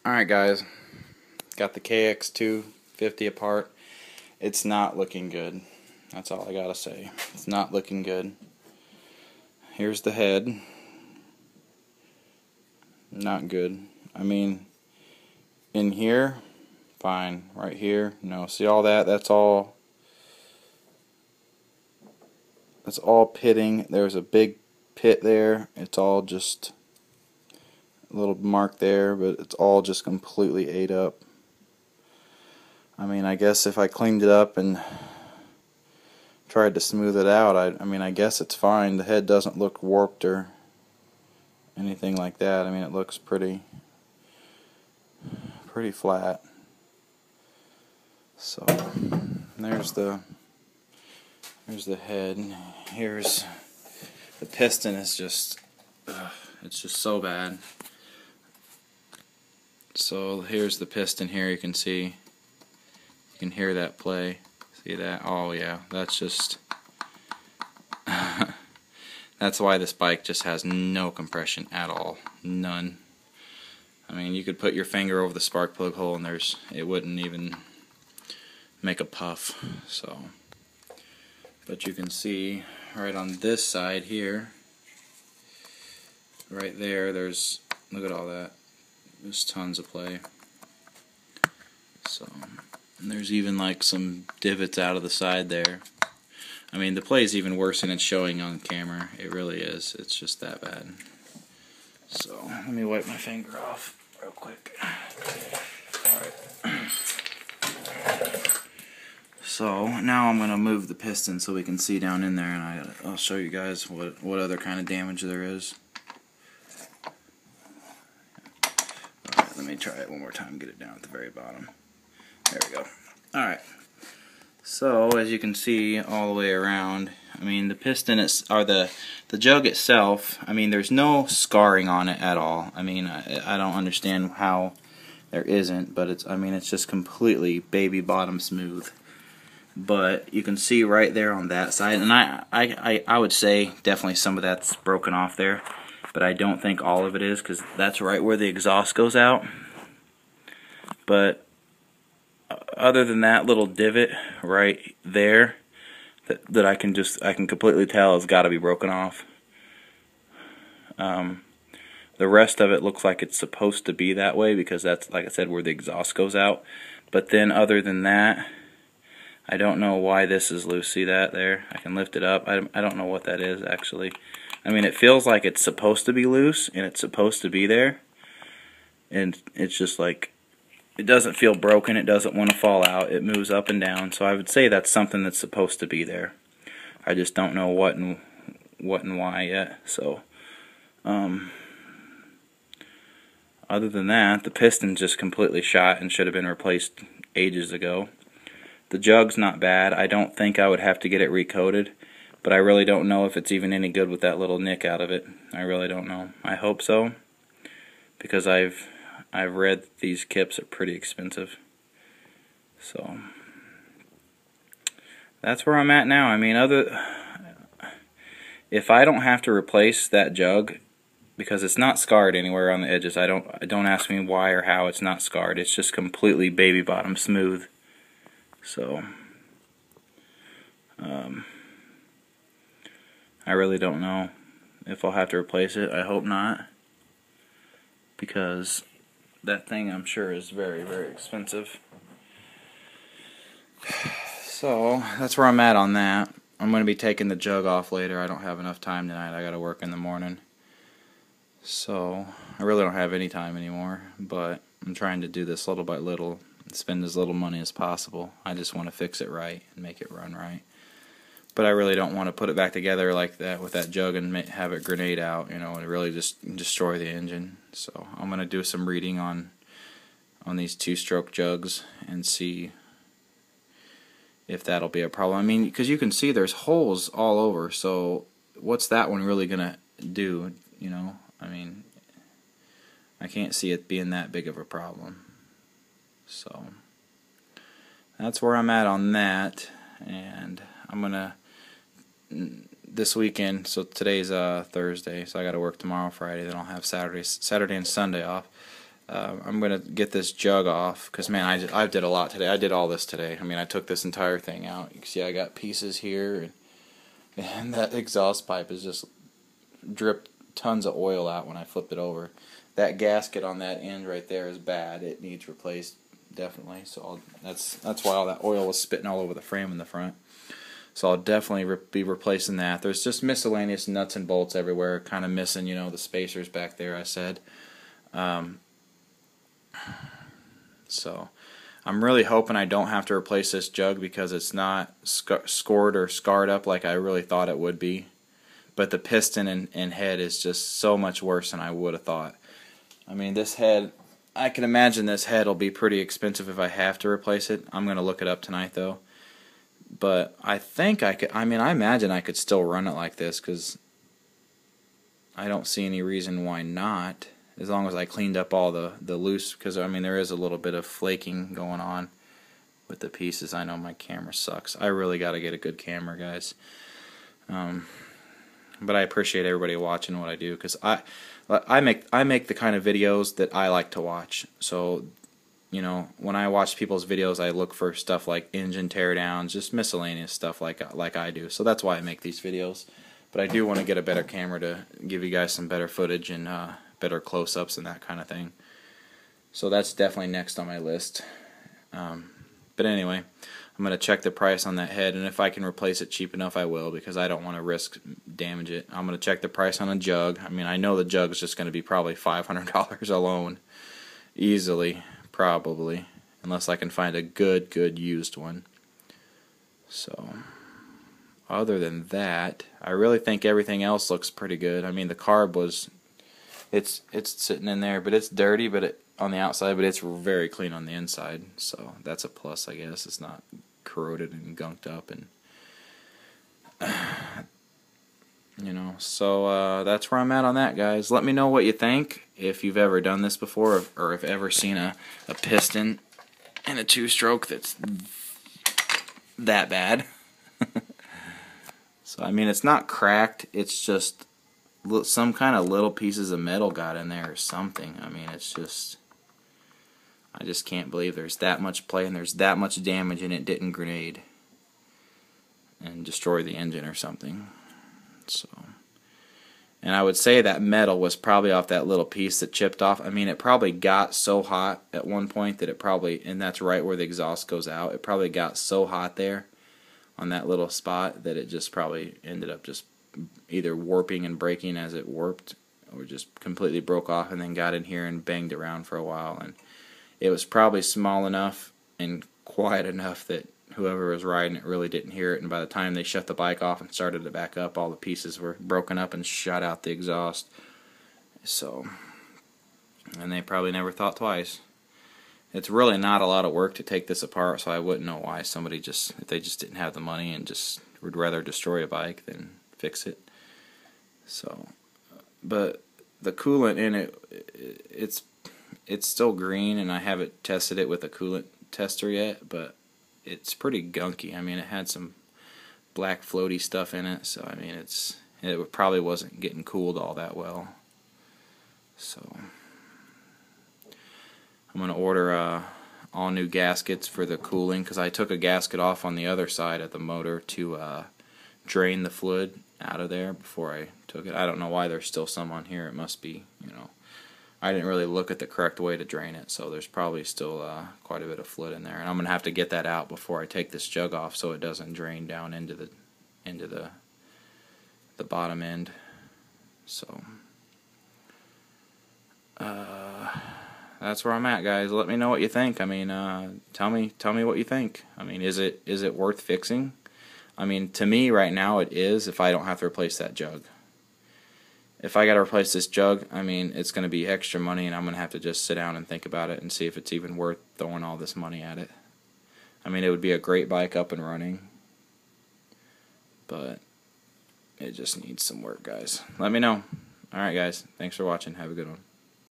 Alright guys, got the Kx250 apart. It's not looking good. That's all I gotta say. It's not looking good. Here's the head. Not good. I mean, in here, fine. Right here, no. See all that? That's all pitting. There's a big pit there. It's all just a little mark there, but it's all just completely ate up. I mean, I guess if I cleaned it up and tried to smooth it out, I guess it's fine. The head doesn't look warped or anything like that. I mean, it looks pretty flat. So there's the head. Here's the piston. Is just it's just so bad. So here's the piston here. You can see, you can hear that play. See that? Oh yeah, that's just that's why this bike just has no compression at all. None. I mean, you could put your finger over the spark plug hole and it wouldn't even make a puff. So, but you can see right on this side here, right there, look at all that. There's tons of play. So, and there's even like some divots out of the side there. I mean, the play is even worse than it's showing on camera. It really is. It's just that bad. So, let me wipe my finger off real quick. Alright. So, now I'm going to move the piston so we can see down in there, and I'll show you guys what other kind of damage there is. Alright, let me try it one more time, get it down at the very bottom. There we go. Alright. So, as you can see all the way around, I mean, the piston or the jug itself, I mean, there's no scarring on it at all. I mean, I don't understand how there isn't, but it's just completely baby bottom smooth. But you can see right there on that side, and I would say definitely some of that's broken off there, but I don't think all of it is, because that's right where the exhaust goes out. But other than that little divot right there, that I can completely tell has got to be broken off. The rest of it looks like it's supposed to be that way, because that's, like I said, where the exhaust goes out. But then other than that, I don't know why this is loose. See that there? I can lift it up. I don't know what that is actually. I mean, it feels like it's supposed to be loose and it's supposed to be there, and it's just like, it doesn't feel broken. It doesn't want to fall out. It moves up and down. So I would say that's something that's supposed to be there. I just don't know what and why yet. So other than that, the piston's just completely shot and should have been replaced ages ago. The jug's not bad. I don't think I would have to get it recoated, but I really don't know if it's even any good with that little nick out of it. I really don't know. I hope so, because I've read these kips are pretty expensive. So that's where I'm at now. I mean, if I don't have to replace that jug, because it's not scarred anywhere on the edges, don't ask me why or how it's not scarred. It's just completely baby bottom smooth. So I really don't know if I'll have to replace it. I hope not, because that thing, I'm sure, is very, very expensive. So that's where I'm at on that. I'm going to be taking the jug off later. I don't have enough time tonight. I got to work in the morning. So I really don't have any time anymore, but I'm trying to do this little by little, spend as little money as possible. I just want to fix it right and make it run right. But I really don't want to put it back together like that with that jug and have it grenade out, you know, and really just destroy the engine. So I'm going to do some reading on these two-stroke jugs and see if that'll be a problem. I mean, because you can see there's holes all over, so what's that one really going to do, you know? I mean, I can't see it being that big of a problem. So that's where I'm at on that, and I'm going to, this weekend, so today's Thursday, so I got to work tomorrow, Friday, then I'll have Saturday and Sunday off. I'm going to get this jug off, because, man, I did a lot today. I did all this today. I mean, I took this entire thing out. You can see I got pieces here, and that exhaust pipe has just dripped tons of oil out when I flipped it over. That gasket on that end right there is bad. It needs replaced, definitely. So that's why all that oil was spitting all over the frame in the front. So I'll definitely be replacing that. There's just miscellaneous nuts and bolts everywhere, kind of missing, you know, the spacers back there, I said. So I'm really hoping I don't have to replace this jug, because it's not scored or scarred up like I really thought it would be. But the piston and head is just so much worse than I would have thought. I mean, this head, I can imagine this head will be pretty expensive if I have to replace it. I'm going to look it up tonight, though. But I think I could, I mean, I imagine I could still run it like this, because I don't see any reason why not, as long as I cleaned up all the loose, because, I mean, there is a little bit of flaking going on with the pieces. I know my camera sucks. I really got to get a good camera, guys. But I appreciate everybody watching what I do, because I make the kind of videos that I like to watch. So, you know, when I watch people's videos, I look for stuff like engine teardowns, just miscellaneous stuff like I do. So that's why I make these videos. But I do want to get a better camera to give you guys some better footage and better close-ups and that kind of thing. So that's definitely next on my list. But anyway, I'm going to check the price on that head, and if I can replace it cheap enough, I will, because I don't want to risk damage it. I'm going to check the price on a jug. I mean, I know the jug is just going to be probably $500 alone, easily, probably, unless I can find a good used one. So, other than that, I really think everything else looks pretty good. I mean, the carb was, it's sitting in there, but it's dirty, but on the outside, but it's very clean on the inside, so that's a plus, I guess. It's not corroded and gunked up, and you know. So that's where I'm at on that, guys. Let me know what you think, if you've ever done this before, or if ever seen a piston in a two-stroke that's that bad. So I mean, it's not cracked, it's just some kind of little pieces of metal got in there or something. I mean, it's just, I just can't believe there's that much play and there's that much damage and it didn't grenade and destroy the engine or something. So, and I would say that metal was probably off that little piece that chipped off. I mean, it probably got so hot at one point that it probably, and that's right where the exhaust goes out, it probably got so hot there on that little spot that it just probably ended up just either warping and breaking as it warped, or just completely broke off and then got in here and banged around for a while. And it was probably small enough and quiet enough that whoever was riding it really didn't hear it, and by the time they shut the bike off and started it back up, all the pieces were broken up and shot out the exhaust. So, and they probably never thought twice. It's really not a lot of work to take this apart, so I wouldn't know why somebody just, if they just didn't have the money and just would rather destroy a bike than fix it. So, but the coolant in it, it's still green, and I haven't tested it with a coolant tester yet, but it's pretty gunky. I mean, it had some black floaty stuff in it, so I mean, it probably wasn't getting cooled all that well. So I'm gonna order all new gaskets for the cooling, because I took a gasket off on the other side of the motor to drain the fluid out of there before I took it. I don't know why there's still some on here. It must be, you know, I didn't really look at the correct way to drain it, so there's probably still quite a bit of fluid in there, and I'm gonna have to get that out before I take this jug off, so it doesn't drain down into the bottom end. So that's where I'm at, guys. Let me know what you think. I mean, tell me what you think. I mean, is it worth fixing? I mean, to me right now it is, if I don't have to replace that jug. If I got to replace this jug, I mean, it's going to be extra money, and I'm going to have to just sit down and think about it and see if it's even worth throwing all this money at it. I mean, it would be a great bike up and running, but it just needs some work, guys. Let me know. Alright, guys. Thanks for watching. Have a good one.